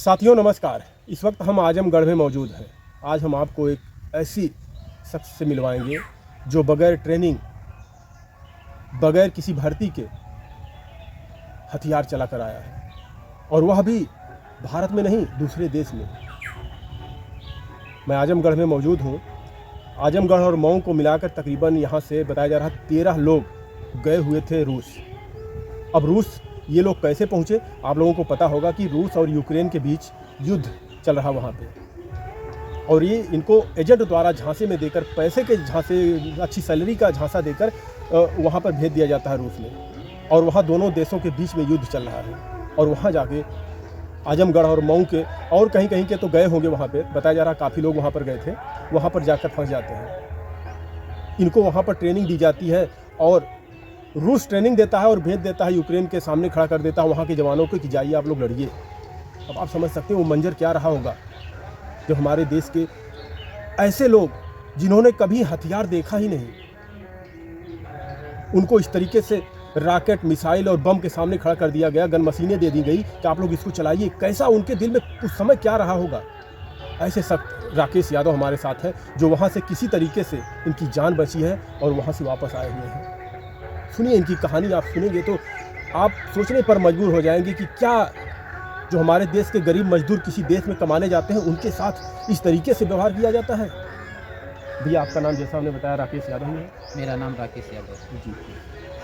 साथियों नमस्कार। इस वक्त हम आजमगढ़ में मौजूद हैं। आज हम आपको एक ऐसी शख्स से मिलवाएंगे जो बगैर ट्रेनिंग, बगैर किसी भर्ती के हथियार चला कर आया है, और वह भी भारत में नहीं, दूसरे देश में। मैं आजमगढ़ में मौजूद हूँ। आजमगढ़ और मऊ को मिलाकर तकरीबन यहाँ से बताया जा रहा है 13 लोग गए हुए थे रूस। अब रूस ये लोग कैसे पहुँचे? आप लोगों को पता होगा कि रूस और यूक्रेन के बीच युद्ध चल रहा वहाँ पे, और ये इनको एजेंट द्वारा झांसे में देकर, पैसे के झांसे, अच्छी सैलरी का झांसा देकर वहाँ पर भेज दिया जाता है रूस में। और वहाँ दोनों देशों के बीच में युद्ध चल रहा है, और वहाँ जाके आजमगढ़ और मऊ के और कहीं कहीं के तो गए होंगे वहाँ पे, बताया जा रहा काफ़ी लोग वहाँ पर गए थे, वहाँ पर जाकर फंस जाते हैं। इनको वहाँ पर ट्रेनिंग दी जाती है, और रूस ट्रेनिंग देता है और भेज देता है यूक्रेन के सामने, खड़ा कर देता है वहाँ के जवानों को कि जाइए आप लोग लड़िए। अब आप समझ सकते हैं वो मंजर क्या रहा होगा जब हमारे देश के ऐसे लोग जिन्होंने कभी हथियार देखा ही नहीं, उनको इस तरीके से रॉकेट, मिसाइल और बम के सामने खड़ा कर दिया गया, गन मशीनें दे दी गई कि आप लोग इसको चलाइए। कैसा उनके दिल में उस समय क्या रहा होगा। ऐसे सख्त राकेश यादव हमारे साथ है, जो वहाँ से किसी तरीके से इनकी जान बची है और वहाँ से वापस आए हुए हैं। सुनिए इनकी कहानी। आप सुनेंगे तो आप सोचने पर मजबूर हो जाएंगे कि क्या जो हमारे देश के गरीब मजदूर किसी देश में कमाने जाते हैं, उनके साथ इस तरीके से व्यवहार किया जाता है। भैया आपका नाम, जैसा हमने बताया, राकेश यादव ही है। मेरा नाम राकेश यादव जी।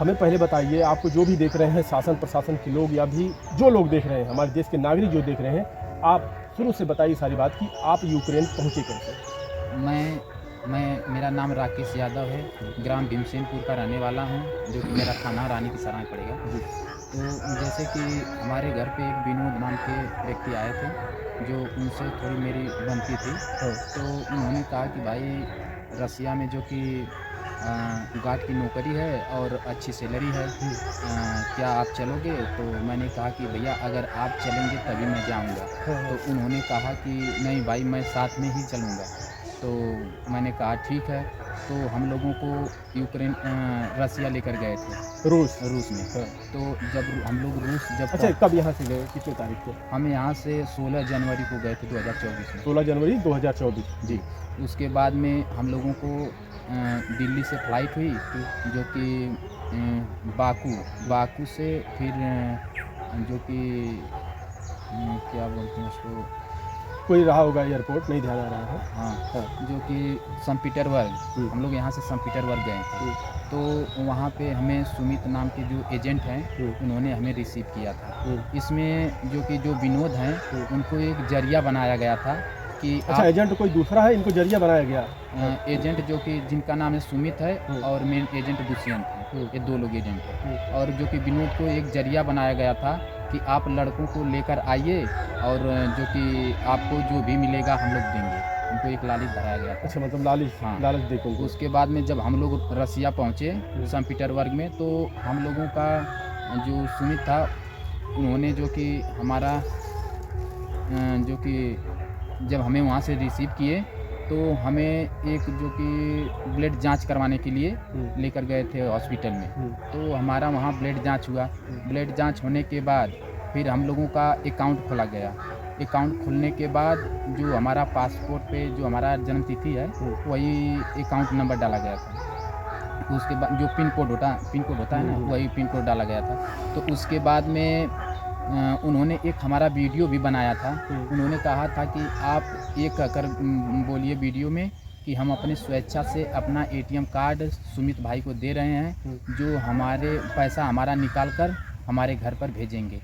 हमें पहले बताइए, आपको जो भी देख रहे हैं, शासन प्रशासन के लोग या भी जो लोग देख रहे हैं, हमारे देश के नागरिक जो देख रहे हैं, आप शुरू से बताइए सारी बात कि आप यूक्रेन पहुँचे कैसे। मेरा नाम राकेश यादव है। ग्राम भीमसेनपुर का रहने वाला हूँ, जो कि मेरा थाना रानी की सराय पड़ेगा। तो जैसे कि हमारे घर पे एक विनोद नाम के व्यक्ति आए थे, जो उनसे थोड़ी मेरी बनती थी। तो उन्होंने कहा कि भाई रसिया में जो कि गार्ड की नौकरी है और अच्छी सैलरी है, क्या आप चलोगे? तो मैंने कहा कि भैया अगर आप चलेंगे तभी मैं जाऊंगा। तो उन्होंने कहा कि नहीं भाई, मैं साथ में ही चलूँगा। तो मैंने कहा ठीक है। तो हम लोगों को यूक्रेन रसिया लेकर गए थे, रूस में। तो जब हम लोग रूस अच्छा, कब यहाँ से गए, कितने तारीख को? हम यहाँ से 16 जनवरी को गए थे 2024 में। 16 जनवरी 2024 जी। उसके बाद में हम लोगों को दिल्ली से फ़्लाइट हुई, जो कि बाकू से फिर जो कि क्या बोलते हैं उसको, कोई रहा होगा एयरपोर्ट, नहीं ध्यान आ रहा है। हाँ, जो कि संत पीटरबर्ग, हम लोग यहाँ से संत पीटरबर्ग गए थे। तो वहाँ पे हमें सुमित नाम के जो एजेंट हैं, उन्होंने हमें रिसीव किया था। इसमें जो कि जो विनोद हैं, उनको एक जरिया बनाया गया था कि अच्छा, एजेंट कोई दूसरा है, इनको जरिया बनाया गया। एजेंट जो कि जिनका नाम है सुमित है, और मेन एजेंट दुष्यंत है, ये 2 लोग एजेंट हैं। और जो कि विनोद को एक जरिया बनाया गया था कि आप लड़कों को लेकर आइए, और जो कि आपको जो भी मिलेगा हम लोग देंगे। उनको एक लालच धराया गया था। अच्छा, मतलब लालच। हाँ, लालच देखो। उसके बाद में जब हम लोग रसिया पहुँचे, संत पीटरबर्ग में, तो हम लोगों का जो सुमित था, उन्होंने जो कि हमारा जो कि जब हमें वहाँ से रिसीव किए, तो हमें एक जो कि ब्लड जांच करवाने के लिए लेकर गए थे हॉस्पिटल में। तो हमारा वहाँ ब्लड जांच हुआ। ब्लड जांच होने के बाद फिर हम लोगों का अकाउंट खोला गया। अकाउंट खोलने के बाद जो हमारा पासपोर्ट पे जो हमारा जन्म तिथि है, वही अकाउंट नंबर डाला गया था। उसके बाद जो पिन कोड होता है ना, वही पिन कोड डाला गया था। तो उसके बाद में उन्होंने एक हमारा वीडियो भी बनाया था। उन्होंने कहा था कि आप ये कहकर बोलिए वीडियो में कि हम अपने स्वेच्छा से अपना ATM कार्ड सुमित भाई को दे रहे हैं, जो हमारे पैसा हमारा निकाल कर हमारे घर पर भेजेंगे,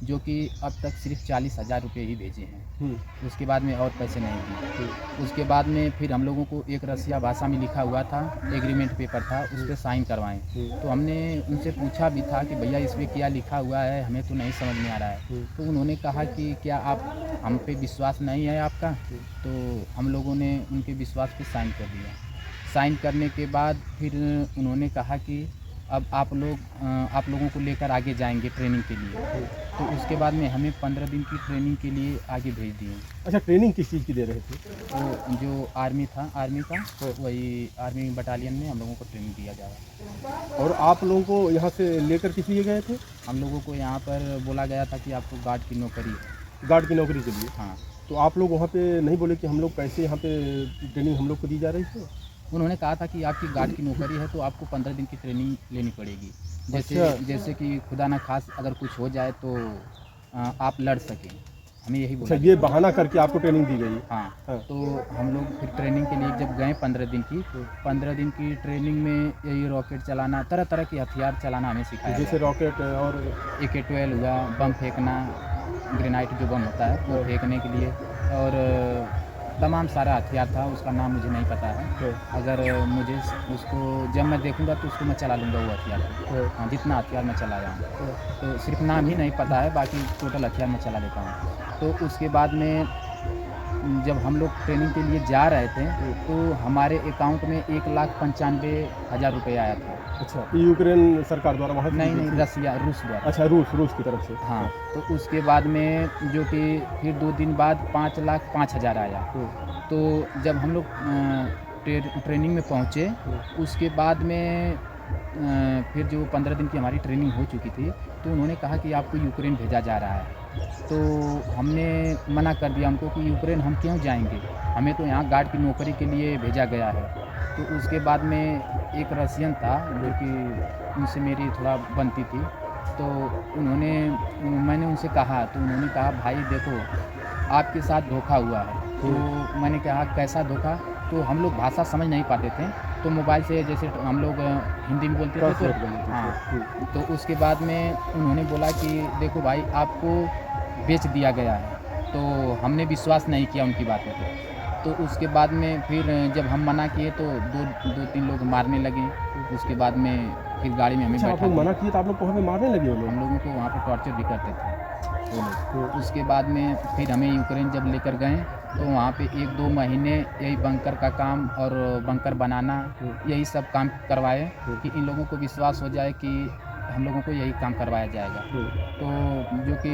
जो कि अब तक सिर्फ 40,000 रुपये ही भेजे हैं। उसके बाद में और पैसे नहीं दिए। उसके बाद में फिर हम लोगों को एक रसिया भाषा में लिखा हुआ था एग्रीमेंट पेपर था, उस पर साइन करवाएं। तो हमने उनसे पूछा भी था कि भैया इस पर क्या लिखा हुआ है, हमें तो नहीं समझ में आ रहा है। तो उन्होंने कहा कि क्या आप हम पे विश्वास नहीं है आपका? तो हम लोगों ने उनके विश्वास पे साइन कर दिया। साइन करने के बाद फिर उन्होंने कहा कि अब आप लोगों को लेकर आगे जाएंगे ट्रेनिंग के लिए। तो उसके बाद में हमें 15 दिन की ट्रेनिंग के लिए आगे भेज दिए। अच्छा, ट्रेनिंग किस चीज़ की दे रहे थे? तो जो आर्मी का वही आर्मी बटालियन में हम लोगों को ट्रेनिंग दिया जा रहा है। और आप लोगों को यहाँ से लेकर किस लिए गए थे? हम लोगों को यहाँ पर बोला गया था कि आपको गार्ड की नौकरी है। गार्ड की नौकरी के लिए। हाँ। तो आप लोग वहाँ पे नहीं बोले कि हम लोग कैसे यहाँ पे ट्रेनिंग हम लोग को दी जा रही है? उन्होंने कहा था कि आपकी गार्ड की नौकरी है तो आपको 15 दिन की ट्रेनिंग लेनी पड़ेगी। जैसे अच्छा। जैसे कि खुदा न खास अगर कुछ हो जाए तो आप लड़ सकें। हमें यही अच्छा, बोला ये गया। बहाना करके आपको ट्रेनिंग दी गई? हाँ। हाँ। तो हम लोग फिर ट्रेनिंग के लिए जब गए 15 दिन की, 15 दिन की ट्रेनिंग में यही रॉकेट चलाना, तरह तरह के हथियार चलाना हमें सिखाया जैसे गया। रॉकेट और AK-12 हुआ, बम फेंकना, ग्रेनाइट जो बम होता है वो फेंकने के लिए, और तमाम सारा हथियार था, उसका नाम मुझे नहीं पता है। अगर मुझे उसको जब मैं देखूंगा तो उसको मैं चला लूँगा वो हथियार को। हाँ, जितना हथियार मैं चलाया हूँ, तो सिर्फ नाम ही नहीं पता है, बाकी टोटल हथियार मैं चला लेता हूँ। तो उसके बाद में जब हम लोग ट्रेनिंग के लिए जा रहे थे तो हमारे अकाउंट में 1,95,000 रुपये आया था। अच्छा, ये यूक्रेन सरकार द्वारा वहाँ से दी नहीं गई नहीं, थी? रसिया, रूस द्वारा। अच्छा, रूस की तरफ से। हाँ। तो उसके बाद में जो कि फिर 2 दिन बाद 5,05,000 आया। तो जब हम लोग ट्रेनिंग में पहुँचे, उसके बाद में फिर जो 15 दिन की हमारी ट्रेनिंग हो चुकी थी, तो उन्होंने कहा कि आपको यूक्रेन भेजा जा रहा है। तो हमने मना कर दिया उनको कि यूक्रेन हम क्यों जाएंगे, हमें तो यहाँ गार्ड की नौकरी के लिए भेजा गया है। तो उसके बाद में एक रसियन था जो कि उनसे मेरी थोड़ा बनती थी, तो मैंने उनसे कहा, तो उन्होंने कहा भाई देखो आपके साथ धोखा हुआ है। तो मैंने कहा कैसा धोखा? तो हम लोग भाषा समझ नहीं पाते थे, तो मोबाइल से जैसे हम लोग हिंदी में बोलते थे ट्रांसलेट कर तो लेते थे। हाँ। तो उसके बाद में उन्होंने बोला कि देखो भाई आपको बेच दिया गया है, तो हमने विश्वास नहीं किया उनकी बातों पे। तो उसके बाद में फिर जब हम मना किए तो 2-3 लोग मारने लगे। उसके बाद में फिर गाड़ी में हमें अच्छा, आप बैठा लोग दिया। मना किए तो आप लोग को वहाँ पे मारने लगे वो लोग? हम लोगों को वहाँ पे टॉर्चर भी करते थे वो लोग। उसके बाद में फिर हमें यूक्रेन जब लेकर गए तो वहाँ पे 1-2 महीने यही बंकर का काम और बंकर बनाना, यही सब काम करवाए कि इन लोगों को विश्वास हो जाए कि हम लोगों को यही काम करवाया जाएगा। तो जो कि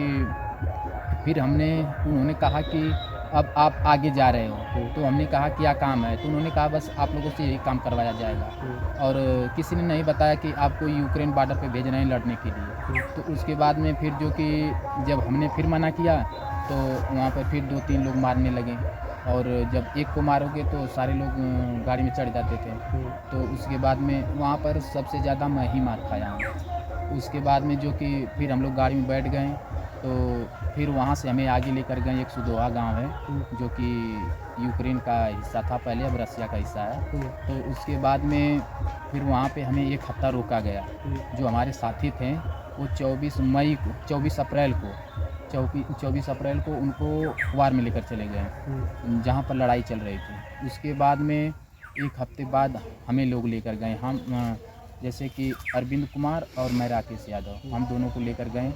फिर उन्होंने कहा कि अब आप आगे जा रहे हो, तो हमने कहा क्या काम है? तो उन्होंने कहा बस आप लोगों से यही काम करवाया जाएगा, और किसी ने नहीं बताया कि आपको यूक्रेन बॉर्डर पे भेज रहे हैं लड़ने के लिए। तो उसके बाद में फिर जो कि जब हमने फिर मना किया तो वहाँ पर फिर 2-3 लोग मारने लगे, और जब एक को मारोगे तो सारे लोग गाड़ी में चढ़ जाते थे। तो उसके बाद में वहाँ पर सबसे ज़्यादा मैं ही मार खाया हूँ। उसके बाद में जो कि फिर हम लोग गाड़ी में बैठ गए, तो फिर वहाँ से हमें आगे लेकर गए, एक सुदोहा गांव है जो कि यूक्रेन का हिस्सा था पहले, अब रसिया का हिस्सा है। तो उसके बाद में फिर वहाँ पे हमें 1 हफ्ता रोका गया। जो हमारे साथी थे वो 24 अप्रैल को उनको वार में लेकर चले गए, जहाँ पर लड़ाई चल रही थी। उसके बाद में 1 हफ्ते बाद हमें लोग लेकर गए, हम जैसे कि अरविंद कुमार और मैं राकेश यादव, हम दोनों को लेकर गए।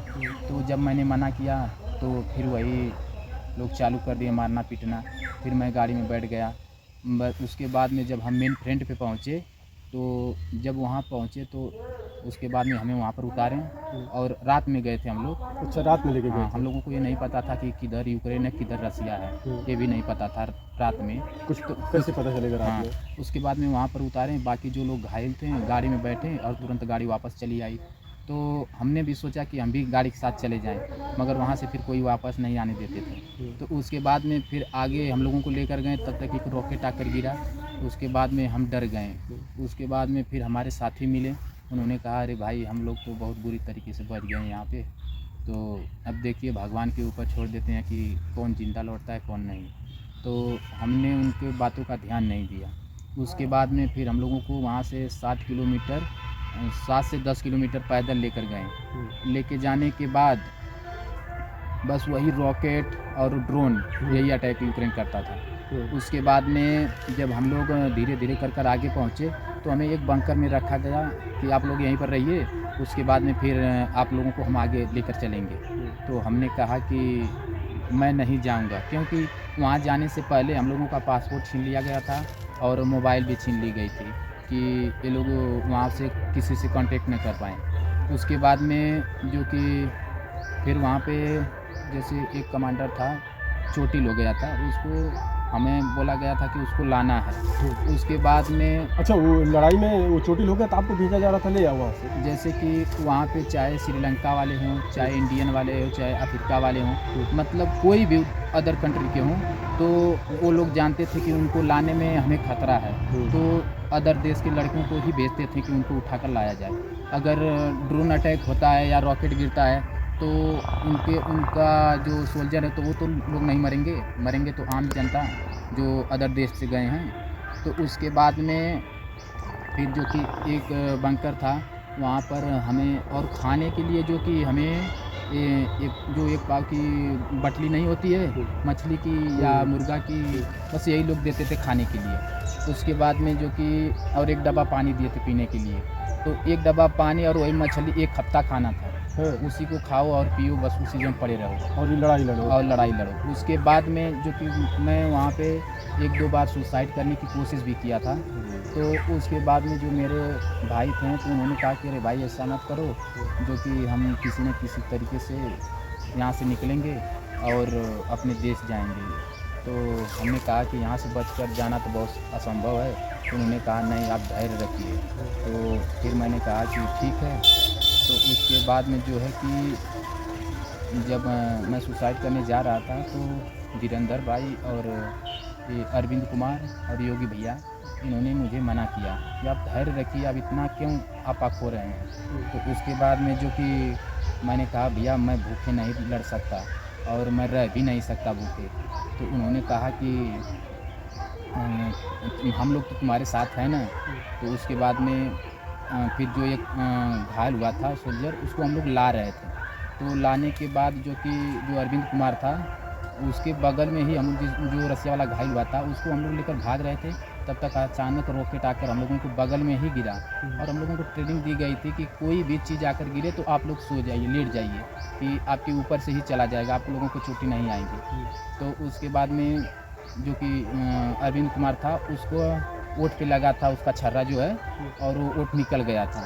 तो जब मैंने मना किया तो फिर वही लोग चालू कर दिए मारना पीटना। फिर मैं गाड़ी में बैठ गया। बस उसके बाद में जब हम मेन फ्रंट पे पहुँचे, तो जब वहाँ पहुँचे तो उसके बाद में हमें वहाँ पर उतारे, और रात में गए थे हम लोग। अच्छा, रात में लेके गए हाँ, थे? हम लोगों को ये नहीं पता था कि किधर यूक्रेन है किधर रसिया है, ये भी नहीं पता था रात में। कुछ तो कैसे पता चलेगा रात हाँ, में? उसके बाद में वहाँ पर उतारे, बाकी जो लोग घायल थे गाड़ी में बैठे और तुरंत गाड़ी वापस चली आई। तो हमने भी सोचा कि हम भी गाड़ी के साथ चले जाएं, मगर वहाँ से फिर कोई वापस नहीं आने देते थे। तो उसके बाद में फिर आगे हम लोगों को लेकर गए, तब तक एक रॉकेट आकर गिरा। उसके बाद में हम डर गए। उसके बाद में फिर हमारे साथी मिले, उन्होंने कहा अरे भाई हम लोग तो बहुत बुरी तरीके से बच गए यहाँ पे, तो अब देखिए भगवान के ऊपर छोड़ देते हैं कि कौन ज़िंदा लौटता है कौन नहीं। तो हमने उनके बातों का ध्यान नहीं दिया। उसके बाद में फिर हम लोगों को वहाँ से 7 से 10 किलोमीटर पैदल लेकर गए। लेके जाने के बाद बस वही रॉकेट और ड्रोन यही अटैक यूक्रेन करता था। उसके बाद में जब हम लोग धीरे धीरे कर आगे पहुँचे तो हमें एक बंकर में रखा गया कि आप लोग यहीं पर रहिए, उसके बाद में फिर आप लोगों को हम आगे लेकर चलेंगे। तो हमने कहा कि मैं नहीं जाऊंगा, क्योंकि वहाँ जाने से पहले हम लोगों का पासपोर्ट छीन लिया गया था और मोबाइल भी छीन ली गई थी कि ये लोग वहाँ से किसी से कांटेक्ट न कर पाएँ। उसके बाद में जो कि फिर वहाँ पे जैसे एक कमांडर था, चोटिल हो गया था, उसको हमें बोला गया था कि उसको लाना है। उसके बाद में अच्छा, वो लड़ाई में वो चोटिल हो गया तो आपको भेजा जा रहा था ले आओ वहाँ से? जैसे कि वहाँ पे चाहे श्रीलंका वाले हों, चाहे इंडियन वाले हों, चाहे अफ्रीका वाले हों, मतलब कोई भी अदर कंट्री के हों, तो वो लोग जानते थे कि उनको लाने में हमें खतरा है, तो अदर देश के लड़कों को ही भेजते थे कि उनको उठाकर लाया जाए। अगर ड्रोन अटैक होता है या रॉकेट गिरता है तो उनका जो सोल्जर है तो वो तो लोग नहीं मरेंगे तो आम जनता जो अदर देश से गए हैं। तो उसके बाद में फिर जो कि एक बंकर था वहाँ पर हमें और खाने के लिए जो कि हमें एक पाव की बटली नहीं होती है मछली की या मुर्गा की, बस यही लोग देते थे खाने के लिए। उसके बाद में जो कि और एक डब्बा पानी दिए थे पीने के लिए, तो एक डब्बा पानी और वही मछली एक हफ्ता खाना था। उसी को खाओ और पियो, बस उसी में पड़े रहो और लड़ाई लड़ो। उसके बाद में जो कि मैं वहाँ पे 1-2 बार सुसाइड करने की कोशिश भी किया था। तो उसके बाद में जो मेरे भाई थे तो उन्होंने कहा कि अरे भाई ऐसा मत करो, जो कि हम किसी न किसी तरीके से यहाँ से निकलेंगे और अपने देश जाएंगे। तो हमने कहा कि यहाँ से बचकर जाना तो बहुत असंभव है। तो उन्होंने कहा नहीं, आप धैर्य रखिए। तो फिर मैंने कहा कि ठीक है। तो उसके बाद में जो है कि जब मैं सुसाइड करने जा रहा था तो धीरेंद्र भाई और ये अरविंद कुमार और योगी भैया, इन्होंने मुझे मना किया कि आप धैर्य रखिए, अब इतना क्यों आप खो रहे हैं। तो उसके बाद में जो कि मैंने कहा भैया मैं भूखे नहीं लड़ सकता और मैं रह भी नहीं सकता भूखे। तो उन्होंने कहा कि हम लोग तो तुम्हारे साथ हैं ना। तो उसके बाद में फिर जो एक घायल हुआ था सोल्जर, उसको हम लोग ला रहे थे। तो लाने के बाद जो अरविंद कुमार था उसके बगल में ही हम जो रसिया वाला घायल हुआ था उसको हम लोग लेकर भाग रहे थे। तब तक अचानक रॉकेट आकर हम लोगों को बगल में ही गिरा और हम लोगों को ट्रेनिंग दी गई थी कि कोई भी चीज़ आकर गिरे तो आप लोग सो जाइए, लेट जाइए, कि आपके ऊपर से ही चला जाएगा, आप लोगों को चोटी नहीं आएगी। तो उसके बाद में जो कि अरविंद कुमार था उसको ओठ पे लगा था उसका छर्रा जो है, और वो ओठ निकल गया था।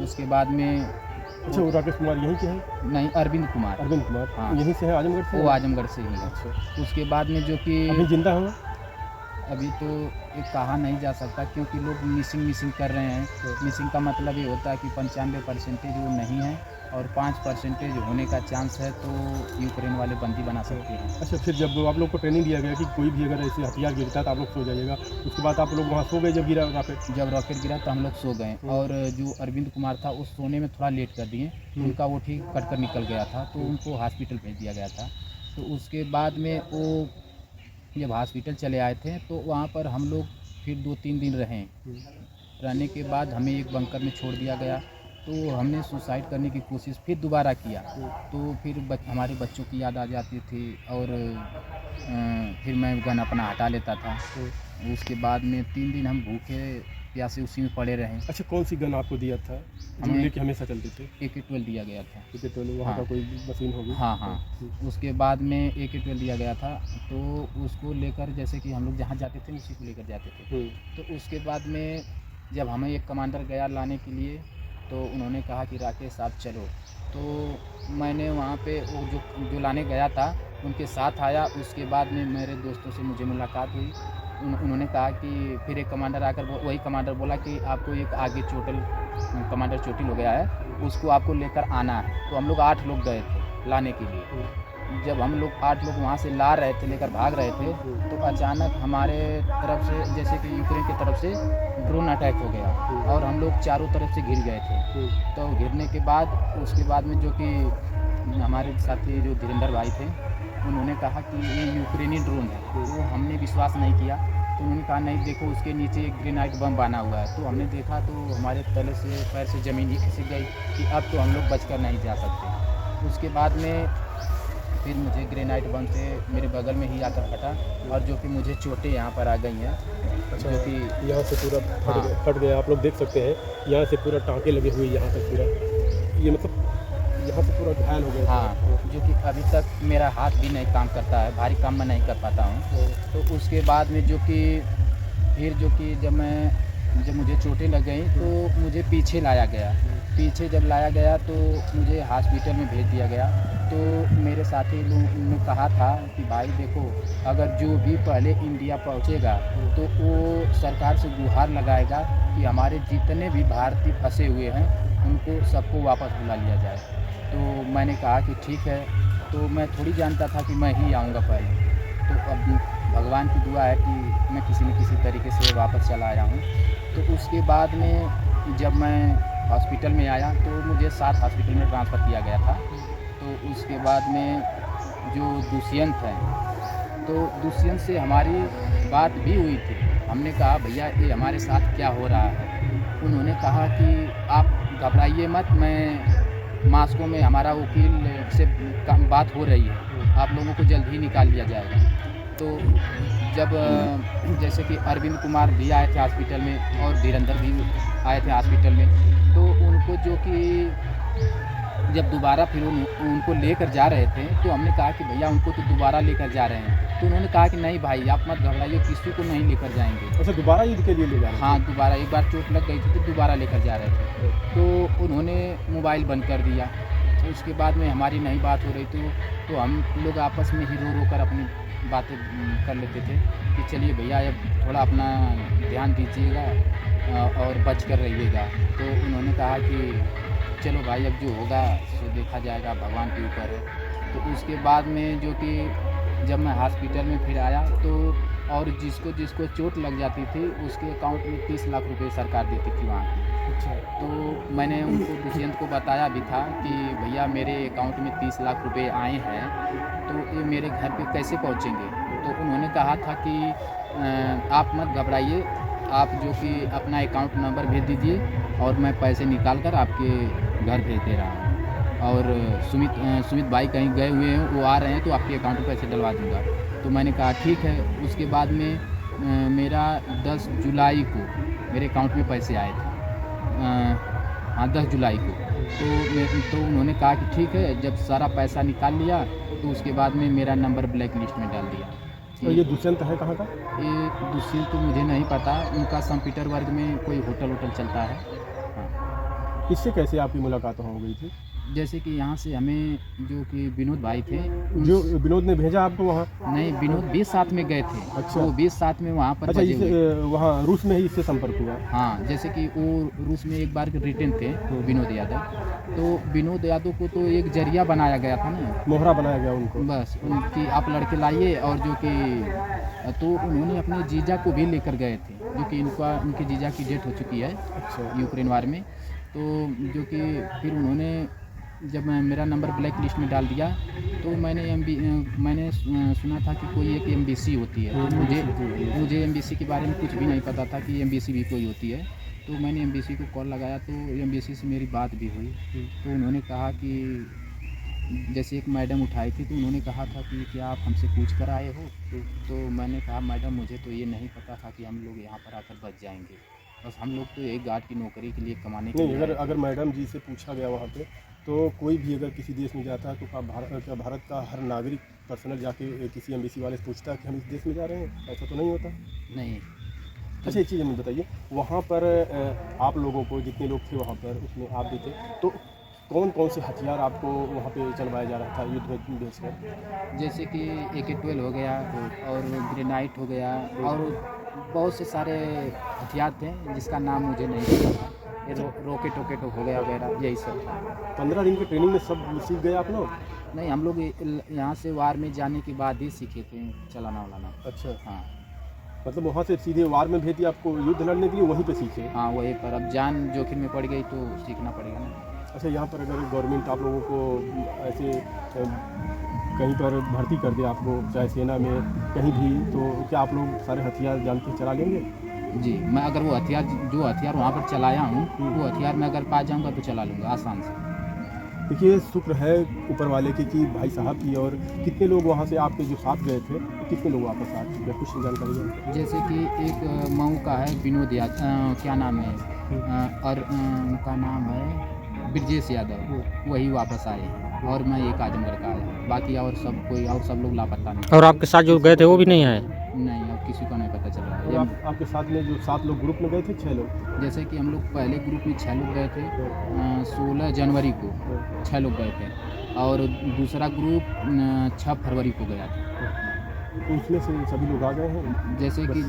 उसके बाद में अच्छा, वो राकेश कुमार यहीं के हैं? नहीं, अरविंद कुमार। हाँ, यहीं से है, आजमगढ़ से? वो आजमगढ़ से ही है। अच्छा। उसके बाद में जो कि अभी जिंदा हो? अभी तो ये कहा नहीं जा सकता क्योंकि लोग मिसिंग कर रहे हैं। मिसिंग का मतलब ये होता है कि 95% वो नहीं है और 5% होने का चांस है, तो यूक्रेन वाले बंदी बना सकते हैं। अच्छा, फिर जब आप लोग को ट्रेनिंग दिया गया कि कोई भी अगर ऐसे हथियार गिरता है तो आप लोग सो जाइएगा, उसके बाद आप लोग वहाँ सो गए जब गिरा रॉकेट? जब रॉकेट गिरा तो हम लोग सो गए और जो अरविंद कुमार था उस सोने में थोड़ा लेट कर दिए, उनका वो ठीक कट कर निकल गया था तो उनको हॉस्पिटल भेज दिया गया था। तो उसके बाद में वो जब हॉस्पिटल चले आए थे तो वहाँ पर हम लोग फिर 2-3 दिन रहे। रहने के बाद हमें एक बंकर में छोड़ दिया गया। तो हमने सुसाइड करने की कोशिश फिर दोबारा किया, तो फिर हमारे बच्चों की याद आ जाती थी और फिर मैं गन अपना हटा लेता था। उसके बाद में 3 दिन हम भूखे प्यासे उसी में पड़े रहे। अच्छा, कौन सी गन आपको दिया था जो लेके हमेशा चलते थे? AK-12 दिया गया था। AK-12 वहाँ का कोई मशीन होगी? हाँ। उसके बाद में AK-12 दिया गया था, तो उसको लेकर जैसे कि हम लोग जहाँ जाते थे उसी को लेकर जाते थे। तो उसके बाद में जब हमें एक कमांडर गया लाने के लिए तो उन्होंने कहा कि राकेश आप चलो। तो मैंने वहाँ पे वो जो लाने गया था उनके साथ आया। उसके बाद में मेरे दोस्तों से मुझे मुलाकात हुई। उन्होंने कहा कि फिर एक कमांडर आकर वही कमांडर बोला कि आपको एक आगे कमांडर चोटिल हो गया है, उसको आपको लेकर आना है। तो हम लोग 8 लोग गए थे लाने के लिए। जब हम लोग 8 लोग वहाँ से ला रहे थे, लेकर भाग रहे थे, तो अचानक हमारे तरफ से जैसे कि यूक्रेन की तरफ से ड्रोन अटैक हो गया और हम लोग चारों तरफ से घिर गए थे। तो घिरने के बाद उसके बाद में जो कि हमारे साथी जो धीरेंद्र भाई थे उन्होंने कहा कि ये यूक्रेनी ड्रोन है। तो हमने विश्वास नहीं किया। तो उन्होंने कहा नहीं देखो उसके नीचे एक ग्रेनाइट बम बना हुआ है। तो हमने देखा तो हमारे तले से पैर से ज़मीन ही खिसक गई कि अब तो हम लोग बचकर नहीं जा सकते। उसके बाद में फिर मुझे ग्रेनाइट बम से मेरे बगल में ही आकर फटा और जो कि मुझे चोटें यहाँ पर आ गई हैं। अच्छा, जो कि यहाँ से पूरा फट गया, आप लोग देख सकते हैं यहाँ से पूरा टाँके लगे हुए, यहाँ तक पूरा ये मतलब यहाँ से पूरा घायल हो गया। हाँ, जो कि अभी तक मेरा हाथ भी नहीं काम करता है, भारी काम मैं नहीं कर पाता हूँ। तो उसके बाद में जो कि फिर जो कि जब मैं जब मुझे चोटें लग गई तो मुझे पीछे लाया गया। पीछे जब लाया गया तो मुझे हॉस्पिटल में भेज दिया गया। तो मेरे साथी लोग ने कहा था कि भाई देखो, अगर जो भी पहले इंडिया पहुंचेगा तो वो सरकार से गुहार लगाएगा कि हमारे जितने भी भारतीय फंसे हुए हैं उनको सबको वापस बुला लिया जाए। तो मैंने कहा कि ठीक है। तो मैं थोड़ी जानता था कि मैं ही आऊँगा पहले। तो अब भगवान की दुआ है कि मैं किसी न किसी तरीके से वापस चला आया हूँ। तो उसके बाद में जब मैं हॉस्पिटल में आया तो मुझे 7 हॉस्पिटल में ट्रांसफ़र किया गया था। तो उसके बाद में जो दुष्यंत हैं, तो दुष्यंत से हमारी बात भी हुई थी। हमने कहा भैया ये हमारे साथ क्या हो रहा है? उन्होंने कहा कि आप घबराइए मत, मैं मास्को में हमारा वकील से बात हो रही है, आप लोगों को जल्द ही निकाल लिया जाएगा। तो जब जैसे कि अरविंद कुमार भी आए थे हॉस्पिटल में और धीरेंद्र भी आए थे हॉस्पिटल में, तो उनको जो कि जब दोबारा फिर उनको लेकर जा रहे थे तो हमने कहा कि भैया उनको तो दोबारा लेकर जा रहे हैं। तो उन्होंने कहा कि नहीं भाई आप मत घबराइए, किसी को नहीं लेकर जाएंगे। अच्छा, दोबारा ईद के लिए ले जा रहे हैं? हाँ, दोबारा एक बार चोट लग गई थी तो दोबारा लेकर जा रहे थे। तो उन्होंने मोबाइल बंद कर दिया। उसके बाद में हमारी नहीं बात हो रही थी तो हम लोग आपस में ही रो कर अपनी बातें कर लेते थे कि चलिए भैया अब थोड़ा अपना ध्यान दीजिएगा और बच कर रहिएगा। तो उन्होंने कहा कि चलो भाई अब जो होगा सो देखा जाएगा, भगवान के ऊपर है। तो उसके बाद में जो कि जब मैं हॉस्पिटल में फिर आया तो और जिसको जिसको चोट लग जाती थी उसके अकाउंट में 30 लाख रुपए सरकार देती थी वहाँ की। अच्छा। तो मैंने उनको दुष्यंत को बताया भी था कि भैया मेरे अकाउंट में 30 लाख रुपए आए हैं, तो ये मेरे घर पे कैसे पहुँचेंगे? तो उन्होंने कहा था कि आप मत घबराइए, आप जो कि अपना अकाउंट नंबर भेज दीजिए और मैं पैसे निकाल कर आपके घर भेज दे रहा हूँ। और सुमित भाई कहीं गए हुए हैं, वो आ रहे हैं तो आपके अकाउंट में पैसे डलवा दूँगा। तो मैंने कहा ठीक है। उसके बाद में मेरा 10 जुलाई को मेरे अकाउंट में पैसे आए थे। हाँ, 10 जुलाई को। तो उन्होंने कहा कि ठीक है, जब सारा पैसा निकाल लिया तो उसके बाद में मेरा नंबर ब्लैक लिस्ट में डाल दिया। तो ये दुष्यंत है कहाँ का? ये दुष्यंत तो मुझे नहीं पता, उनका संत पीटरबर्ग में कोई होटल चलता है। हाँ। इससे कैसे आपकी मुलाकात हो गई थी? जैसे कि यहाँ से हमें जो कि विनोद भाई थे, जो विनोद ने भेजा आपको वहाँ? नहीं, विनोद भी साथ में गए थे। अच्छा। वो भी साथ में वहाँ पर अच्छा, बजे इसे हुए। वहाँ रूस में ही इससे संपर्क हुआ? हाँ, जैसे कि वो रूस में एक बार रिटर्न थे विनोद यादव। तो विनोद यादव को तो एक जरिया बनाया गया था ना, मोहरा बनाया गया उनको। बस उनकी आप लड़के लाइए। और जो कि तो उन्होंने अपने जीजा को भी लेकर गए थे, जो कि उनके जीजा की डेथ हो चुकी है अच्छा। यूक्रेन वार में। तो जो कि फिर उन्होंने जब मेरा नंबर ब्लैक लिस्ट में डाल दिया तो मैंने सुना था कि कोई एक एमबीसी होती है। तो मुझे एमबीसी के बारे में कुछ भी नहीं पता था कि एमबीसी भी कोई होती है। तो मैंने एमबीसी को कॉल लगाया तो एमबीसी से मेरी बात भी हुई। तो उन्होंने कहा कि जैसे एक मैडम उठाई थी तो उन्होंने कहा था कि क्या आप हमसे पूछ कर आए हो? तो मैंने कहा मैडम मुझे तो ये नहीं पता था कि हम लोग यहाँ पर आकर बच जाएंगे, बस हम लोग तो एक गार्ड की नौकरी के लिए कमाने के नहीं, लिए। अगर मैडम जी से पूछा गया वहाँ पे तो कोई भी अगर किसी देश में जाता है तो क्या भारत का हर नागरिक पर्सनल जाके किसी एम्बेसी वाले से पूछता है कि हम इस देश में जा रहे हैं? ऐसा तो नहीं होता। नहीं। अच्छा, एक चीज़ हमें बताइए, वहाँ पर आप लोगों को जितने लोग थे वहाँ पर उसमें आप भी थे, तो कौन कौन से हथियार आपको वहाँ पे चलवाया जा रहा था युद्ध में भेजकर? जैसे कि AK-12 हो गया और ग्रेनाइट हो गया और बहुत से सारे हथियार थे जिसका नाम मुझे नहीं पता था। ये रॉकेट हो गया वगैरह, यही सब था। 15 दिन की ट्रेनिंग में सब सीख गए आप लोग? नहीं, हम लोग यहाँ से वार में जाने के बाद ही सीखे थे चलाना वलाना। अच्छा। हाँ। मतलब वहाँ से सीधे वार में भेज दिया आपको युद्ध लड़ने के लिए, वहीं पे सीखे? हाँ, वहीं पर। अब जान जोखिम में पड़ गई तो सीखना पड़ेगा ना। अच्छा, यहाँ पर अगर गवर्नमेंट आप लोगों को ऐसे कहीं पर भर्ती कर दे आपको, चाहे सेना में कहीं भी, तो क्या आप लोग सारे हथियार जानते चला लेंगे? जी, मैं अगर वो जो हथियार वहाँ पर चलाया हूँ वो हथियार मैं अगर पा जाऊँगा तो चला लूँगा आसान से। देखिए, शुक्र है ऊपर वाले की कि भाई साहब की। और कितने लोग वहाँ से आपके जो साथ गए थे, कितने लोग वापस आ चुके हैं, कुछ जानकारी है? जैसे कि एक मऊ का है विनोद यादव, क्या नाम है, और उनका नाम है ब्रजेश यादव, वही वापस आए हैं। और मैं एक आजमगढ़ का आया, बाकी और सब लोग लापता नहीं। और आपके साथ जो गए थे वो भी नहीं आए? नहीं, और किसी को नहीं पता चल रहा और है। आपके साथ में जो 7 लोग ग्रुप में गए थे, 6 लोग? जैसे कि हम लोग पहले ग्रुप में 6 लोग गए थे, 16 जनवरी को 6 लोग गए थे, और दूसरा ग्रुप 6 फरवरी को गया था। तो उसमें से सभी लोग आ गए हैं? जैसे कि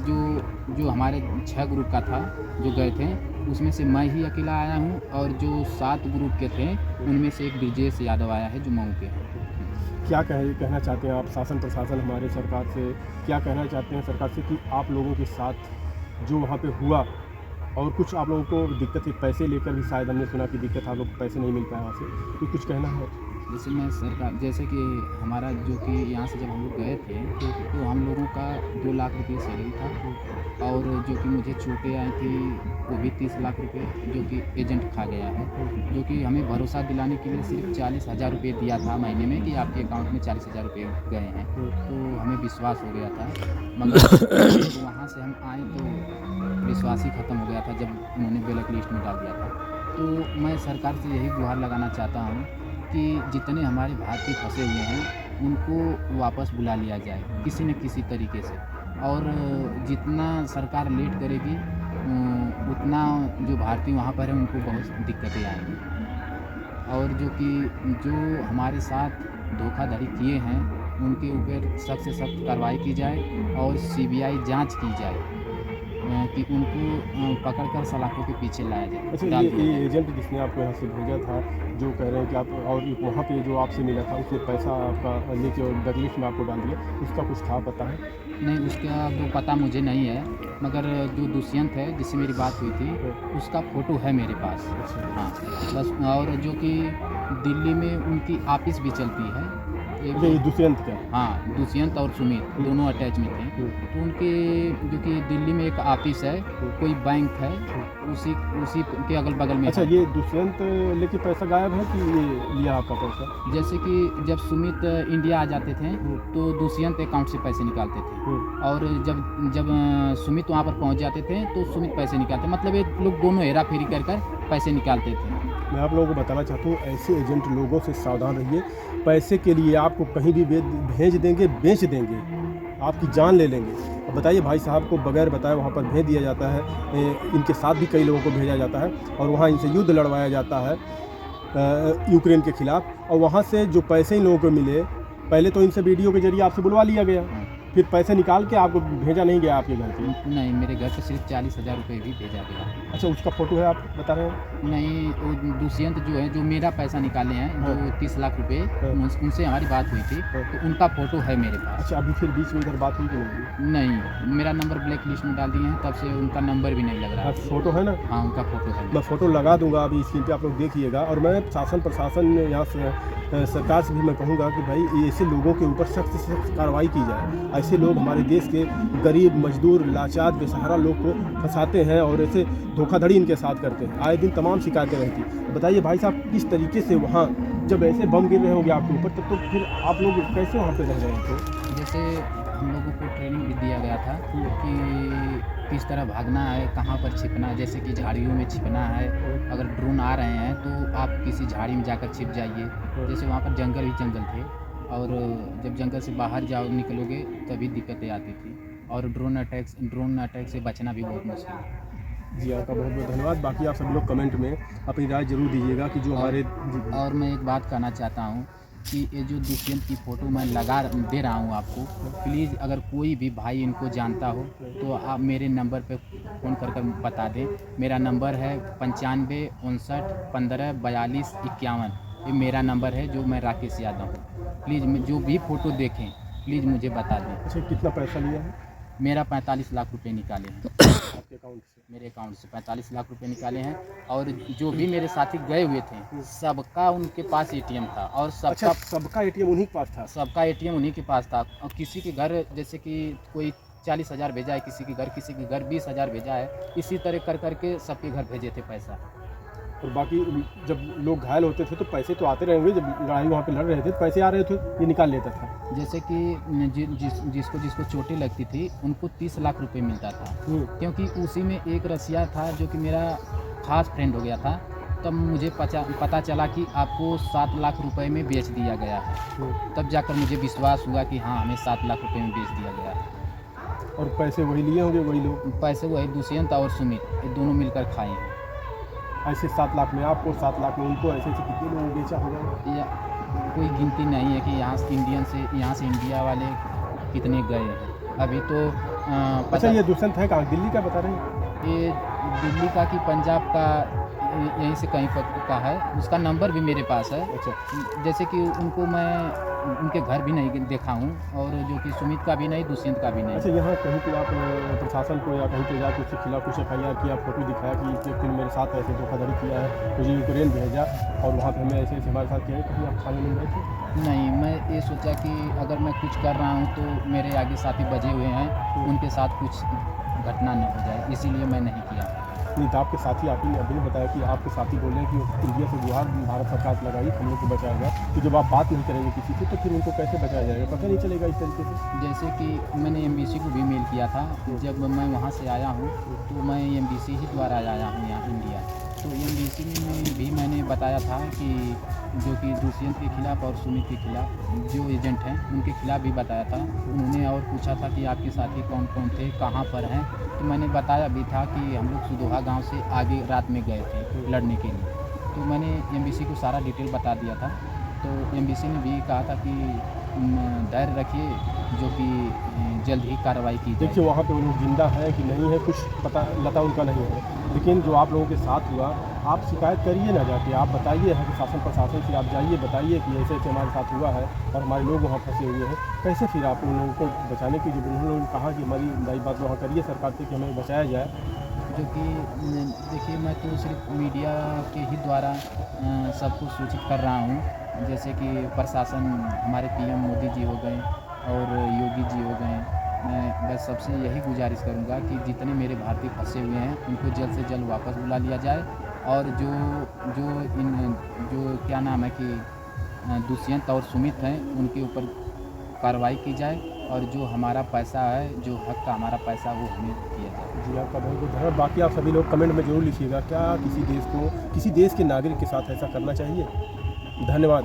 जो हमारे 6 ग्रुप का था जो गए थे, उसमें से मैं ही अकेला आया हूँ, और जो 7 ग्रुप के थे उनमें से एक ब्रिजेश यादव आया है जो मऊ के हैं। क्या कहना चाहते हैं आप शासन प्रशासन हमारे सरकार से, क्या कहना चाहते हैं सरकार से कि आप लोगों के साथ जो वहाँ पे हुआ, और कुछ आप लोगों को दिक्कत थी, पैसे लेकर भी शायद हमने सुना कि दिक्कत, आप लोग को पैसे नहीं मिल पाए वहाँ से, तो कुछ कहना है? जैसे कि हमारा जो कि यहाँ से जब हम लोग गए थे तो हम लोगों का 2 लाख रुपये सैलरी था, और जो कि मुझे चोटें आई थी वो भी 30 लाख रुपये जो कि एजेंट खा गया है, जो कि हमें भरोसा दिलाने के लिए सिर्फ 40,000 रुपये दिया था महीने में कि आपके अकाउंट में 40,000 रुपये गए हैं, तो हमें विश्वास हो गया था। मगर वहाँ से हम आए तो विश्वास ही ख़त्म हो गया था जब उन्होंने ब्लैक लिस्ट में डाल दिया था। तो मैं सरकार से यही गुहार लगाना चाहता हूँ कि जितने हमारे भारतीय फंसे हुए हैं उनको वापस बुला लिया जाए किसी न किसी तरीके से, और जितना सरकार लेट करेगी उतना जो भारतीय वहाँ पर हैं उनको बहुत दिक्कतें आएंगी, और जो हमारे साथ धोखाधड़ी किए हैं उनके ऊपर सख्त से सख्त कार्रवाई की जाए, और CBI जांच की जाए कि उनको पकड़कर सलाखों के पीछे लाया जाए। अच्छा, ये एजेंट जिसने आपको यहाँ से भेजा था, जो कह रहे हैं कि आप, और वहाँ पे जो आपसे मिला था उसने पैसा आपका लेके और ब्लैक लिस्ट में आपको डाल दिया, उसका कुछ था पता है? नहीं, उसका तो पता मुझे नहीं है, मगर जो दुष्यंत है जिससे मेरी बात हुई थी उसका फ़ोटो है मेरे पास। हाँ बस, और जो कि दिल्ली में उनकी ऑफिस भी चलती है। ये दुष्यंत क्या? हाँ, दुष्यंत और सुमित दोनों अटैच में थे, तो उनके जो कि दिल्ली में एक ऑफिस है, कोई बैंक है, उसी के अगल बगल में। अच्छा, ये दुष्यंत लेके पैसा गायब है कि ये लिया आपका पैसा? जैसे कि जब सुमित इंडिया आ जाते थे तो दुष्यंत अकाउंट से पैसे निकालते थे, और जब सुमित वहाँ पर पहुँच जाते थे तो सुमित पैसे निकालते, मतलब ये लोग दोनों हेरा फेरी कर पैसे निकालते थे। मैं आप लोगों को बताना चाहता हूँ, ऐसे एजेंट लोगों से सावधान रहिए। पैसे के लिए आपको कहीं भी भेज देंगे, बेच देंगे, आपकी जान ले लेंगे। अब बताइए, भाई साहब को बगैर बताए वहाँ पर भेज दिया जाता है, इनके साथ भी कई लोगों को भेजा जाता है, और वहाँ इनसे युद्ध लड़वाया जाता है यूक्रेन के खिलाफ, और वहाँ से जो पैसे इन लोगों को मिले, पहले तो इनसे वीडियो के जरिए आपसे बुलवा लिया गया, फिर पैसे निकाल के आपको भेजा नहीं गया आपके घर पे? नहीं, मेरे घर पे सिर्फ 40,000 रुपये भी भेजा गया। अच्छा, उसका फ़ोटो है आप बता रहे हैं? नहीं, वो दुष्यंत जो है, जो मेरा पैसा निकाले हैं, जो 30 लाख रुपये, उनसे हमारी बात हुई थी, तो उनका फ़ोटो है मेरे पास। अच्छा, अभी फिर बीच में इधर बात हुई कि नहीं? नहीं, मेरा नंबर ब्लैक लिस्ट में डाल दिए हैं, तब से उनका नंबर भी नहीं लग रहा है। फ़ोटो है ना? हाँ, उनका फ़ोटो है। मैं फ़ोटो लगा दूंगा अभी स्क्रीन पे, आप लोग देखिएगा। और मैं शासन प्रशासन यहाँ से सरकार से भी मैं कहूँगा कि भाई ऐसे लोगों के ऊपर सख्त से सख्त कार्रवाई की जाए। ऐसे लोग हमारे देश के गरीब, मजदूर, लाचार, बेसहारा लोग को फंसाते हैं और ऐसे धोखाधड़ी इनके साथ करते हैं। आए दिन तमाम शिकायतें रहती। बताइए भाई साहब, किस तरीके से वहाँ जब ऐसे बम गिर रहे होंगे आपके ऊपर, तब तो फिर आप लोग कैसे वहाँ पर रह रहे थे? जैसे हम लोगों को ट्रेनिंग भी दिया गया था कि किस तरह भागना है, कहाँ पर छिपना है, जैसे कि झाड़ियों में छिपना है। अगर ड्रोन आ रहे हैं तो आप किसी झाड़ी में जाकर छिप जाइए। जैसे वहाँ पर जंगल ही जंगल थे, और जब जंगल से बाहर निकलोगे तभी दिक्कतें आती थी, और ड्रोन अटैक से बचना भी बहुत मुश्किल है। जी, आपका बहुत बहुत धन्यवाद। बाकी आप सब लोग कमेंट में अपनी राय जरूर दीजिएगा कि जो हमारे। और मैं एक बात कहना चाहता हूँ कि ये जो दुष्यंत की फ़ोटो मैं दे रहा हूँ आपको, प्लीज़ अगर कोई भी भाई इनको जानता हो तो आप मेरे नंबर पे फ़ोन कर बता दें। मेरा नंबर है 95 59 15 42 51। ये मेरा नंबर है, जो मैं राकेश यादव हूँ। प्लीज़ जो भी फ़ोटो देखें प्लीज़ मुझे बता दें। अच्छा, कितना पैसा लिया है? मेरा 45 लाख रुपए निकाले हैं आपके अकाउंट से? मेरे अकाउंट से 45 लाख रुपए निकाले हैं, और जो भी मेरे साथी गए हुए थे सबका उनके पास ATM था, और अच्छा, सबका ATM उन्हीं के पास था? सबका ATM उन्हीं के पास था। और किसी के घर जैसे कि कोई 40,000 भेजा है, किसी के घर 20,000 भेजा है, इसी तरह करके सबके घर भेजे थे पैसा। और बाकी जब लोग घायल होते थे तो पैसे तो आते रहेंगे, जब लड़ाई वहाँ पे लड़ रहे थे तो पैसे आ रहे थे, ये निकाल लेता था। जैसे कि जिसको चोटें लगती थी उनको 30 लाख रुपए मिलता था, क्योंकि उसी में एक रसिया था जो कि मेरा खास फ्रेंड हो गया था। तब मुझे पता चला कि आपको 7 लाख रुपए में बेच दिया गया है, तब जाकर मुझे विश्वास हुआ कि हाँ, हमें 7 लाख रुपए में बेच दिया गया है। और पैसे वही लिए होंगे वही लोग? पैसे वही दुष्यंत और सुमित, ये दोनों मिलकर खाए हैं। ऐसे 7 लाख में आपको, 7 लाख में उनको, ऐसे ऐसे कितने लोगों को बेचा होगा? या कोई गिनती नहीं है कि यहाँ से इंडिया वाले कितने गए हैं अभी तो। अच्छा, ये दुष्यंत है कहाँ, दिल्ली का बता रहे हैं? ये दिल्ली का कि पंजाब का, यहीं से कहीं का है। उसका नंबर भी मेरे पास है। अच्छा, जैसे कि उनको मैं उनके घर भी नहीं देखा हूँ, और जो कि सुमित का भी नहीं, दुष्यंत का भी नहीं। अच्छा, यहाँ कहीं पे आप प्रशासन को या कहीं पे जाकर उसके खिलाफ कुछ FIR किया, फोटो दिखाया कि इस व्यक्ति ने मेरे साथ ऐसे धोखाधड़ी किया है, मुझे यूक्रेन भेजा और वहाँ पे हमें ऐसे ऐसे हमारे साथ किया है, कहीं आप थाने नहीं गए थे? नहीं, मैं ये सोचा कि अगर मैं कुछ कर रहा हूँ तो मेरे आगे साथी बजे हुए हैं, उनके साथ कुछ घटना न हो जाए, इसीलिए मैं नहीं किया। नहीं तो आपके साथी, आप ही ने अभी बताया कि आपके साथी बोले कि इंडिया से गुहार भारत सरकार से लगाई, हम लोग को बचाया जाए। तो जब आप बात नहीं करेंगे किसी से तो फिर उनको कैसे बचाया जाएगा? पता नहीं चलेगा इस तरीके से। जैसे कि मैंने MBC को भी मेल किया था, जब मैं वहाँ से आया हूँ तो मैं MBC ही द्वारा आया हूँ यहाँ इंडिया। तो MBC में भी मैंने बताया था कि जो कि दुष्यंत के खिलाफ़ और सुमित के खिलाफ़ जो एजेंट हैं उनके खिलाफ़ भी बताया था। उन्होंने और पूछा था कि आपके साथी कौन कौन थे, कहाँ पर हैं। तो मैंने बताया भी था कि हम लोग सुदोहा गांव से आगे रात में गए थे लड़ने के लिए। तो मैंने MBC को सारा डिटेल बता दिया था। तो MBC ने भी कहा था कि धैर्य रखिए, जो कि जल्द ही कार्रवाई की देखिए जाएगी। वहाँ पे वो लोग जिंदा है कि नहीं है कुछ पता लता उनका नहीं है, लेकिन जो आप लोगों के साथ हुआ, आप शिकायत करिए ना जाके, आप बताइए है कि शासन प्रशासन से आप जाइए, बताइए कि ऐसे ऐसे हमारे साथ हुआ है और हमारे लोग वहाँ फंसे हुए हैं। कैसे फिर आप उन लोगों को बचाने की, जब उन्होंने कहा कि हमारी भाई बात वहाँ करिए सरकार से कि हमें बचाया जाए। जो कि देखिए, मैं तो सिर्फ मीडिया के ही द्वारा सबको सूचित कर रहा हूँ। जैसे कि प्रशासन, हमारे PM मोदी जी हो गए और योगी जी हो गए। मैं बस सबसे यही गुजारिश करूँगा कि जितने मेरे भारतीय फंसे हुए हैं उनको जल्द से जल्द वापस बुला लिया जाए, और जो क्या नाम है कि दुष्यंत और सुमित हैं उनके ऊपर कार्रवाई की जाए, और जो हमारा पैसा है, जो हक का हमारा पैसा, वो हमें दिया जाए। जी, आपका बहुत बहुत धन्यवाद। बाकी आप सभी लोग कमेंट में ज़रूर लिखिएगा, क्या किसी देश को, किसी देश के नागरिक के साथ ऐसा करना चाहिए? धन्यवाद।